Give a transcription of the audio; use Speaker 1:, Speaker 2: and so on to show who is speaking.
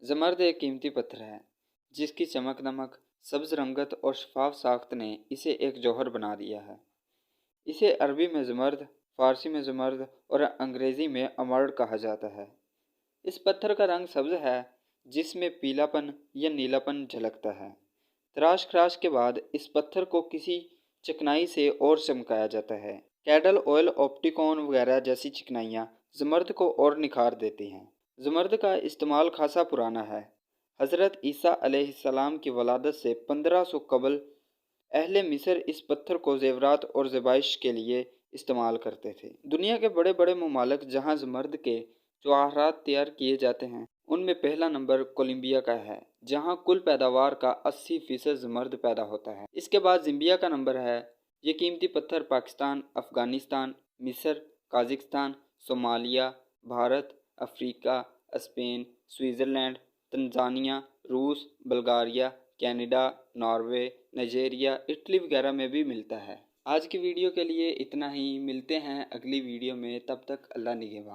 Speaker 1: زمرد ایک قیمتی پتھر ہے جس کی چمک دمک، سبز رنگت اور شفاف ساخت نے اسے ایک جوہر بنا دیا ہے۔ اسے عربی میں زمرد، فارسی میں زمرد اور انگریزی میں امرلڈ کہا جاتا ہے۔ اس پتھر کا رنگ سبز ہے جس میں پیلا پن یا نیلا پن جھلکتا ہے۔ تراش خراش کے بعد اس پتھر کو کسی چکنائی سے اور چمکایا جاتا ہے۔ کیڈل آئل، آپٹیکون وغیرہ جیسی چکنائیاں زمرد کو اور نکھار دیتی ہیں۔ زمرد کا استعمال خاصا پرانا ہے۔ حضرت عیسیٰ علیہ السلام کی ولادت سے 1500 قبل اہل مصر اس پتھر کو زیورات اور ذبائح کے لیے استعمال کرتے تھے۔ دنیا کے بڑے بڑے ممالک جہاں زمرد کے جواہرات تیار کیے جاتے ہیں ان میں پہلا نمبر کولمبیا کا ہے، جہاں کل پیداوار کا 80% زمرد پیدا ہوتا ہے۔ اس کے بعد زامبیا کا نمبر ہے۔ یہ قیمتی پتھر پاکستان، افغانستان، مصر، قازقستان، صومالیہ، بھارت، افریقہ، اسپین، سوئٹزرلینڈ، تنزانیہ، روس، Bulgaria, Canada, Norway, Nigeria, Italy وغیرہ میں بھی ملتا ہے۔ آج کی ویڈیو کے لیے اتنا ہی، ملتے ہیں اگلی ویڈیو میں، تب تک اللہ نگہبان۔